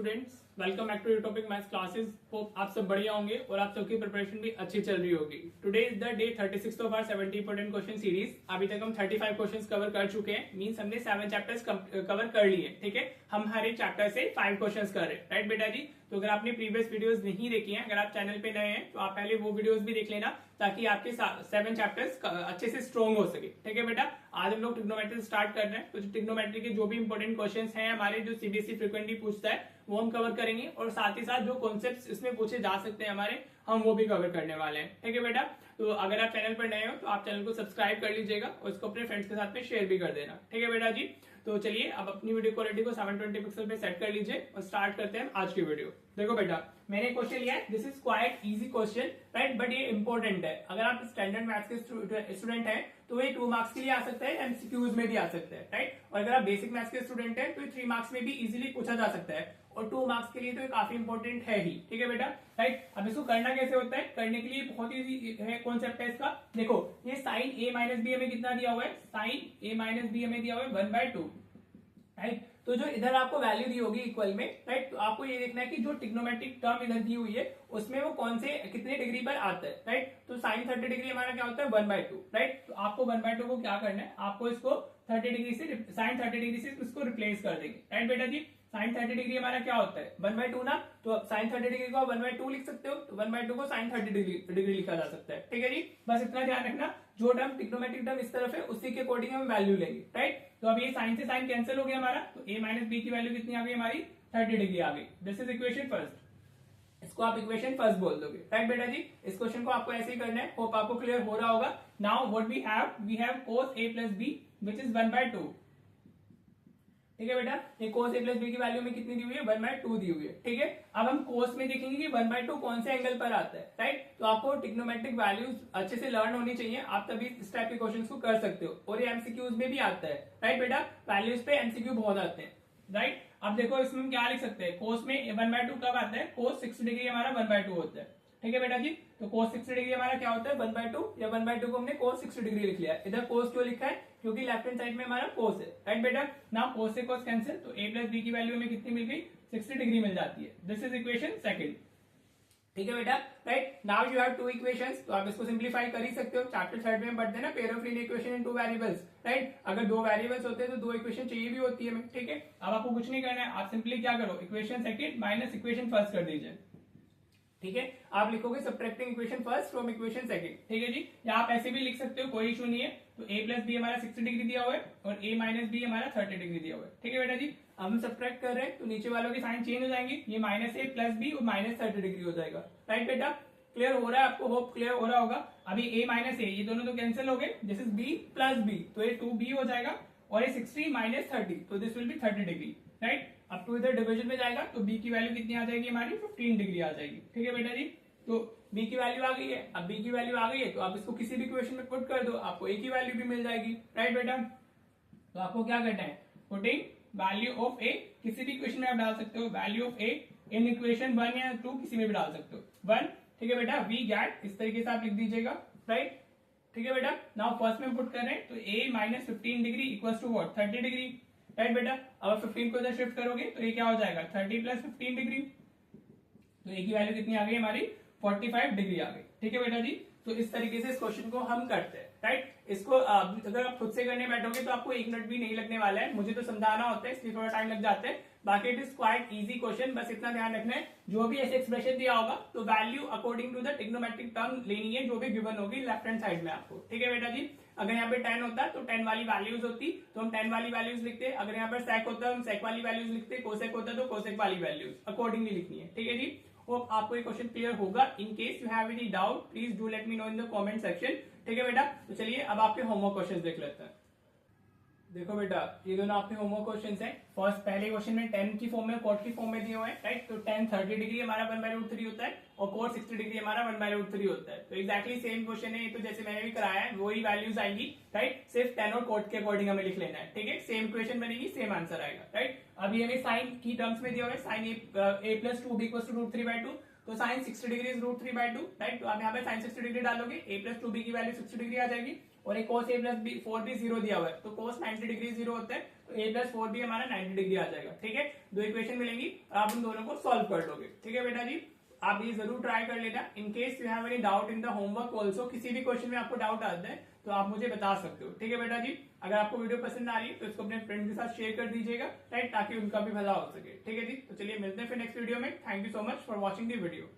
Students, welcome back to your topic maths classes. Hope आप सब बढ़िया होंगे और आप सबकी प्रिपरेशन भी अच्छी चल रही होगी। Today is the day 36 of our 70 important question series. अभी तक हम 35 क्वेश्चंस कवर कर चुके हैं, मींस हमने 7 चैप्टर्स कवर कर लिए। ठीक है, हम हर एक चैप्टर से 5 क्वेश्चंस कर रहे हैं, राइट बेटा जी। तो अगर आपने प्रीवियस वीडियोस नहीं देखी हैं, अगर आप चैनल पे नए हैं तो आप पहले वो वीडियोस भी देख लेना ताकि आपके 7 चैप्टर्स अच्छे से स्ट्रॉन्ग हो सके। ठीक है बेटा, आज हम लोग ट्रिग्नोमेट्री स्टार्ट कर रहे हैं। तो ट्रिग्नोमेट्री के जो भी इंपॉर्टेंट क्वेश्चंस हैं हमारे, जो सीबीएसई फ्रीक्वेंटली पूछता है, वो हम कवर करेंगे और साथ ही साथ जो कॉन्सेप्ट्स इसमें पूछे जा सकते हैं हमारे, हम वो भी कवर करने वाले हैं। ठीक है बेटा, तो अगर आप चैनल पर नए हो तो आप चैनल को सब्सक्राइब कर लीजिएगा और इसको अपने फ्रेंड्स के साथ में शेयर भी कर देना। ठीक है बेटा जी, तो चलिए अब अपनी वीडियो क्वालिटी को 720 पिक्सल पे सेट कर लीजिए और स्टार्ट करते हैं आज की वीडियो। देखो बेटा, मैंने क्वेश्चन लिया है, this is quite easy question, right, but ये इंपॉर्टेंट है। अगर आप स्टैंडर्ड मैथ्स के स्टूडेंट हैं तो ये 2 मार्क्स के लिए आ सकता है, एमसीक्यूज में भी आ सकता है, राइट। और अगर आप बेसिक मैथ्स के स्टूडेंट हैं तो ये 3 मार्क्स में भी इजीली पूछा जा सकता है और 2 मार्क्स के लिए तो ये काफी इंपॉर्टेंट है ही। ठीक है बेटा, राइट। अब इसको करना कैसे होता है, करने के लिए बहुत इजी है कॉन्सेप्ट है इसका। देखो, ये साइन ए माइनस बी हमें कितना दिया हुआ है, साइन ए माइनस बी हमें दिया हुआ है 1/2, राइट। तो जो इधर आपको वैल्यू दी होगी इक्वल में, राइट, तो आपको ये देखना है कि जो ट्रिग्नोमेट्रिक टर्म इधर दी हुई है उसमें वो कौन से कितने डिग्री पर आता है, राइट। तो साइन 30 डिग्री हमारा क्या होता है 1/2, राइट। तो आपको 1/2 को क्या करना है, आपको इसको 30 डिग्री से साइन 30 डिग्री से इसको रिप्लेस कर देंगे, राइट बेटा जी। साइन 30 डिग्री हमारा क्या होता है 1/2 ना, तो साइन 30 डिग्री को 1/2 लिख सकते हो, तो 1/2 को साइन 30 डिग्री लिखा जा सकता है। ठीक है जी, बस इतना ध्यान रखना, जो टर्म ट्रिग्नोमेट्रिक टर्म इस तरफ है उसी के अकॉर्डिंग हम वैल्यू लेंगे, राइट। तो अब ये साइन से साइन कैंसिल हो गया हमारा, तो a माइनस बी की वैल्यू कितनी आ गई हमारी 30 डिग्री आ गई। दिस इज इक्वेशन फर्स्ट, इसको आप इक्वेशन फर्स्ट बोल दोगे, राइट बेटा जी। इस क्वेश्चन को आपको ऐसे ही करना है, होप आपको क्लियर हो रहा होगा। Now what we have cos a plus b which is 1/2। ठीक है बेटा, ये cos a प्लस b की वैल्यू में कितनी दी हुई है 1/2 दी हुई है। ठीक है, अब हम cos में देखेंगे कि 1/2 कौन से एंगल पर आता है, राइट। तो आपको ट्रिग्नोमेट्रिक वैल्यूज अच्छे से लर्न होनी चाहिए, आप तभी इस टाइप के क्वेश्चंस को कर सकते हो। और ये एमसीक्यूज में भी आता है, राइट बेटा, वैल्यूज पे एमसीक्यू बहुत आते हैं, राइट। अब देखो इसमें हम क्या लिख सकते हैं, cos में 1/2 कब आता है, cos 60 डिग्री हमारा 1/2 होता है। ठीक है बेटा जी, तो cos 60 डिग्री हमारा क्या होता है 1/2, या 1/2 को हमने cos 60 डिग्री लिख लिया। इधर cos क्यों लिखा है, क्योंकि लेफ्ट हैंड साइड में हमारा cos है, राइट बेटा। नाउ cos से cos कैंसिल, तो a प्लस b की वैल्यू हमें कितनी मिल गई 60 डिग्री मिल जाती है। This is equation second. ठीक है बेटा, right. Now you have 2 equations, तो आप इसको सिंप्लीफाई कर ही सकते हो। चैप्टर 3 में पढ़ते हैं ना, pair of linear equation in 2 variables, right. अगर 2 वेरिएबल्स होते हैं तो 2 इक्वेशन चाहिए भी होती है हमें। ठीक है, अब आपको कुछ नहीं करना है, आप सिंपली क्या करो, equation second minus equation first कर दीजिए। ठीक है, आप लिखोगे subtracting equation first from equation second. ठीक है जी, या आप ऐसे भी लिख सकते हो, कोई इशू नहीं है। तो a प्लस बी हमारा 60 डिग्री दिया हुआ है और a माइनस बी हमारा 30 डिग्री दिया हुआ है। ठीक है बेटा जी, अब हम सब्ट्रैक्ट कर रहे हैं तो नीचे वालों की साइन चेंज हो जाएंगे, ये माइनस a प्लस बी और माइनस 30 डिग्री हो जाएगा, राइट बेटा। क्लियर हो रहा है आपको, होप क्लियर हो रहा होगा। अभी a माइनस a ये दोनों तो कैंसिल हो गए, this is b plus b, तो ये 2b हो जाएगा और ये 60 माइनस 30, तो this will be 30 degree, right. अब 2 इधर डिवीजन में जाएगा तो b की वैल्यू कितनी आ जाएगी हमारी 15 डिग्री आ जाएगी। ठीक है बेटा जी, तो b की वैल्यू आ गई है। अब b की वैल्यू आ गई है तो आप इसको किसी भी इक्वेशन में पुट कर दो, आपको a की वैल्यू भी मिल जाएगी, राइट बेटा। तो आपको क्या करना है, पुटिंग वैल्यू ऑफ a, किसी भी इक्वेशन में आप डाल सकते हो value of a in equation 1 या 2, किसी में भी डाल सकते हो 1। ठीक है बेटा, वी गेट, इस तरीके से आप लिख दीजिएगा, राइट। ठीक है बेटा, नाउ फर्स्ट में पुट कर रहे हैं तो a minus 15 degree equals to what 30 degree, right बेटा। अब 15 को इधर शिफ्ट करोगे तो ये क्या हो जाएगा 30 प्लस 15 डिग्री, तो a की वैल्यू कितनी आ गई हमारी 45 डिग्री आ गई। ठीक है बेटा जी, तो इस तरीके से इस क्वेश्चन को हम करते हैं, राइट। इसको अगर आप खुद से करने बैठोगे तो आपको 1 मिनट भी नहीं लगने वाला है, मुझे तो समझाना होता है इसलिए थोड़ा टाइम लग जाता है। बाकी it is quite easy question, बस इतना ध्यान रखना है, जो भी ऐसे एक्सप्रेशन दिया होगा तो value according to the trigonometric term लेनी है, जो भी गिवन होगी लेफ्ट हैंड साइड में आपको। ठीक है बेटा जी, अगर यहाँ पे 10 होता तो 10 वाली वैल्यूज होती तो हम 10 वाली वैल्यूज लिखते, अगर यहाँ पर सेक होता हम सेक वाली वैल्यूज लिखते, कोसेक होता तो कोसेक वाली वैल्यूज अकॉर्डिंगली लिखनी है। ठीक है जी, होप आपको ये क्वेश्चन क्लियर होगा। In case you have any doubt please do let me know in the comment section. ठीक है बेटा, तो चलिए अब आपके होमवर्क क्वेश्चंस देख लेते हैं। देखो बेटा, ये दोनों आपके होमवर्क क्वेश्चंस हैं। फर्स्ट पहले क्वेश्चन में 10 की फॉर्म में कॉट की फॉर्म में दिए हुए हैं, राइट। तो tan 30 डिग्री हमारा 1/√3 होता है और cot 60 डिग्री हमारा 1/√3 होता है। तो एक्जैक्टली सेम क्वेश्चन है, ये तो जैसे मैंने भी कराया है वही वैल्यूज आएंगी, राइट। सिर्फ tan और cot के अकॉर्डिंग हमें लिख लेना है, ठीक है। सेम क्वेश्चन बनेगी, सेम आंसर आएगा, राइट। अभी हमें साइन की टर्म्स में दिया हुआ है, साइन a प्लस 2b इक्वल टू √3/2, तो साइन 60 डिग्री इज √3/2, राइट। तो आप यहाँ पे साइन 60 डिग्री डालोगे, a प्लस 2b की वैल्यू 60 डिग्री आ जाएगी और एक cos a plus B 4b 0 दिया हुआ है, तो cos 90 डिग्री 0 होता है, तो a प्लस 4b हमारा 90 डिग्री आ जाएगा। ठीक है, दो इक्वेशन मिलेंगी और आप उन दोनों को सॉल्व कर लोगे। ठीक है बेटा जी, आप ये जरूर ट्राई कर लेना। In case you have any doubt in the homework also, किसी भी क्वेश्चन में आपको डाउट आता है तो आप मुझे बता सकते हो। ठीक है बेटा जी, अगर आपको वीडियो पसंद आ रही है तो इसको अपने फ्रेंड के साथ शेयर कर दीजिएगा, राइट, ताकि उनका भी भला हो सके। ठीक है जी, तो चलिए मिलते हैं फिर नेक्स्ट वीडियो में। Thank you so much for watching the video.